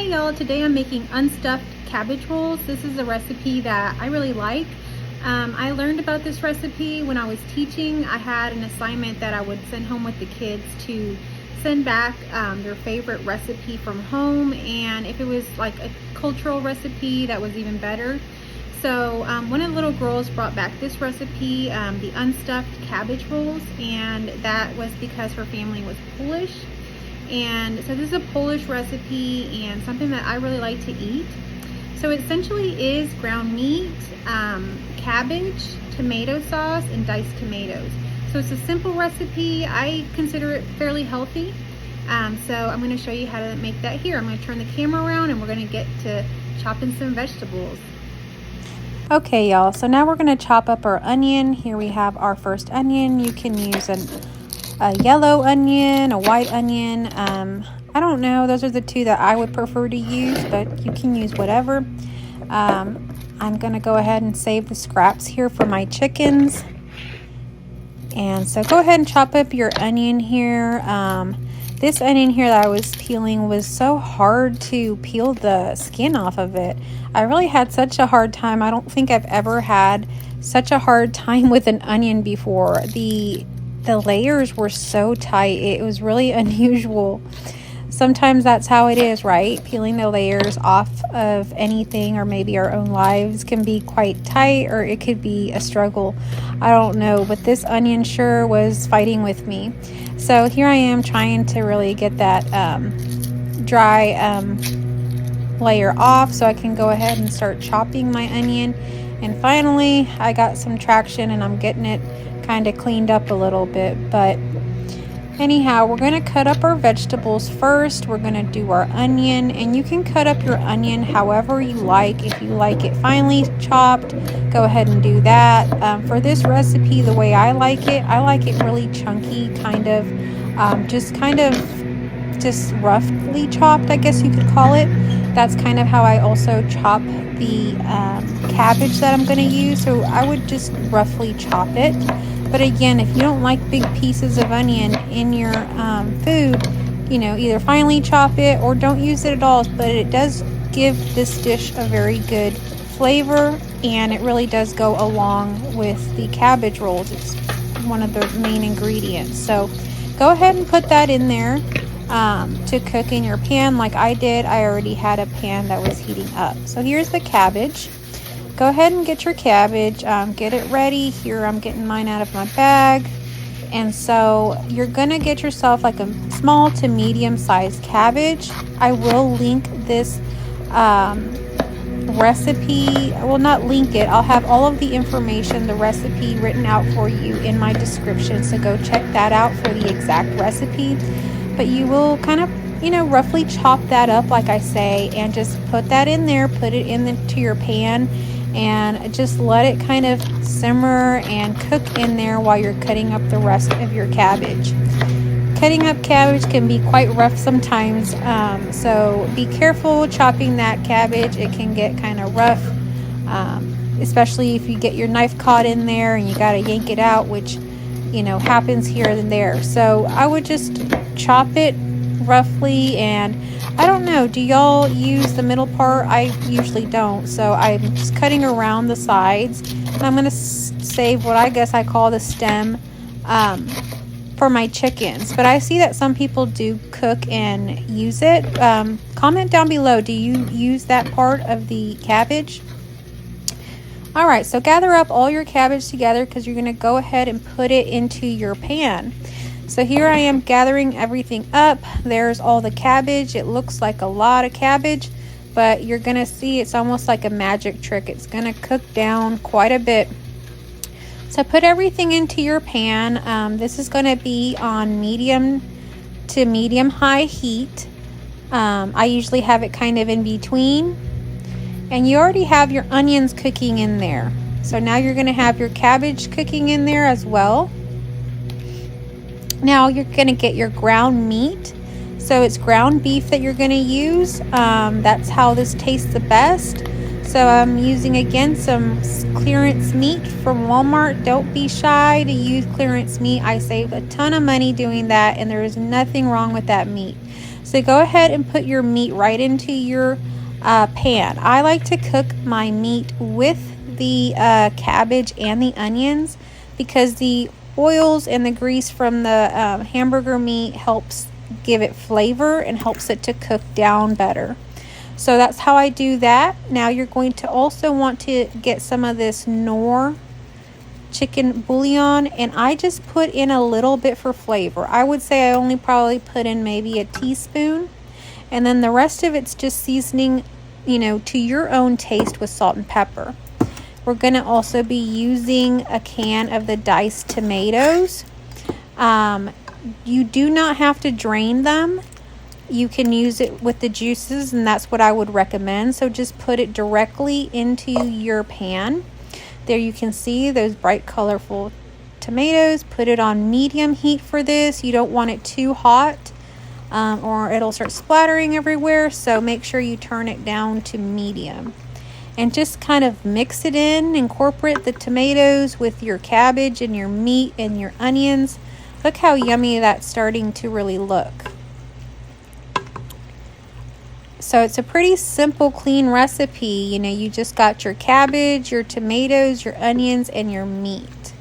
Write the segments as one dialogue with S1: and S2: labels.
S1: Hey y'all, today I'm making unstuffed cabbage rolls. This is a recipe that I really like. I learned about this recipe when I was teaching. I had an assignment that I would send home with the kids to send back their favorite recipe from home, and if it was like a cultural recipe, that was even better. So one of the little girls brought back this recipe, the unstuffed cabbage rolls, and that was because her family was Polish. And so this is a Polish recipe and something that I really like to eat. So it essentially is ground meat, cabbage, tomato sauce, and diced tomatoes. So it's a simple recipe. I consider it fairly healthy. So I'm going to show you how to make that here. I'm going to turn the camera around and we're going to get to chopping some vegetables.
S2: Okay, y'all, so now we're going to chop up our onion. Here we have our first onion. You can use a yellow onion, a white onion. I don't know, those are the two that I would prefer to use, but you can use whatever. I'm going to go ahead and save the scraps here for my chickens. And so go ahead and chop up your onion here. This onion here that I was peeling was so hard to peel the skin off of it. I really had such a hard time. I don't think I've ever had such a hard time with an onion before. The layers were so tight. It was really unusual. Sometimes that's how it is, right? Peeling the layers off of anything, or maybe our own lives, can be quite tight, or it could be a struggle. I don't know, but this onion sure was fighting with me. So here I am trying to really get that dry layer off so I can go ahead and start chopping my onion. And finally I got some traction and I'm getting it kind of cleaned up a little bit. But anyhow, we're going to cut up our vegetables first. We're going to do our onion, and you can cut up your onion however you like. If you like it finely chopped, go ahead and do that. For this recipe, the way I like it really chunky, just roughly chopped, I guess you could call it. That's kind of how I also chop the cabbage that I'm going to use. So I would just roughly chop it. But again, if you don't like big pieces of onion in your food, you know, either finely chop it or don't use it at all. But it does give this dish a very good flavor, and it really does go along with the cabbage rolls. It's one of the main ingredients. So go ahead and put that in there to cook in your pan like I did. I already had a pan that was heating up. So here's the cabbage. Go ahead and get your cabbage, get it ready. Here I'm getting mine out of my bag. And so you're gonna get yourself like a small to medium sized cabbage. I will link this recipe, well, not link it, I'll have all of the information, the recipe written out for you in my description, so go check that out for the exact recipe. But you will kind of, you know, roughly chop that up like I say, and just put that in there, put it into your pan, and just let it kind of simmer and cook in there while you're cutting up the rest of your cabbage. Cutting up cabbage can be quite rough sometimes, so be careful chopping that cabbage. It can get kind of rough, especially if you get your knife caught in there and you got to yank it out, which, you know, happens here and there. So I would just chop it roughly. And I don't know, do y'all use the middle part? I usually don't, so I'm just cutting around the sides, and I'm going to save what I guess I call the stem for my chickens. But I see that some people do cook and use it. Comment down below, do you use that part of the cabbage? All right, so gather up all your cabbage together because you're going to go ahead and put it into your pan. So here I am gathering everything up. There's all the cabbage. It looks like a lot of cabbage, but you're gonna see it's almost like a magic trick. It's gonna cook down quite a bit. So put everything into your pan. This is gonna be on medium to medium high heat. I usually have it kind of in between. And you already have your onions cooking in there. So now you're gonna have your cabbage cooking in there as well. Now you're going to get your ground meat. So it's ground beef that you're going to use. That's how this tastes the best. So I'm using again some clearance meat from Walmart. Don't be shy to use clearance meat. I saved a ton of money doing that, and there is nothing wrong with that meat. So go ahead and put your meat right into your pan. I like to cook my meat with the cabbage and the onions because the oils and the grease from the hamburger meat helps give it flavor and helps it to cook down better. So that's how I do that. Now you're going to also want to get some of this Knorr chicken bouillon, and I just put in a little bit for flavor. I would say I only probably put in maybe a teaspoon, and then the rest of it's just seasoning, you know, to your own taste with salt and pepper. We're going to also be using a can of the diced tomatoes. You do not have to drain them. You can use it with the juices, and that's what I would recommend. So just put it directly into your pan. There you can see those bright colorful tomatoes. Put it on medium heat for this. You don't want it too hot or it'll start splattering everywhere. So make sure you turn it down to medium. And just kind of mix it in, incorporate the tomatoes with your cabbage and your meat and your onions. Look how yummy that's starting to really look. So it's a pretty simple, clean recipe. You know, you just got your cabbage, your tomatoes, your onions, and your meat.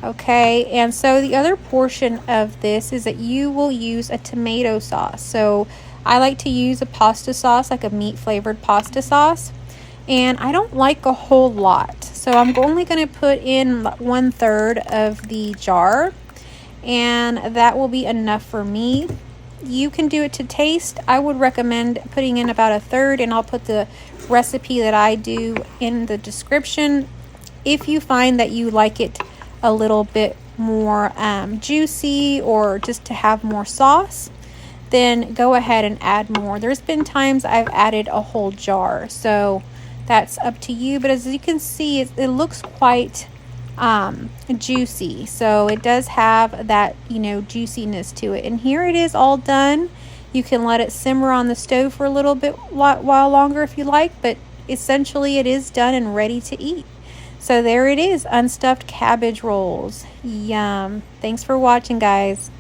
S2: Okay, and so the other portion of this is that you will use a tomato sauce. So I like to use a pasta sauce, like a meat flavored pasta sauce. And I don't like a whole lot. So I'm only going to put in 1/3 of the jar. And that will be enough for me. You can do it to taste. I would recommend putting in about 1/3, and I'll put the recipe that I do in the description. If you find that you like it a little bit more juicy or just to have more sauce, then go ahead and add more. There's been times I've added a whole jar, so that's up to you. But as you can see, it looks quite juicy, so it does have that, you know, juiciness to it. And here it is all done. You can let it simmer on the stove for a little bit while longer if you like, but essentially it is done and ready to eat. So there it is, unstuffed cabbage rolls. Yum. Thanks for watching, guys.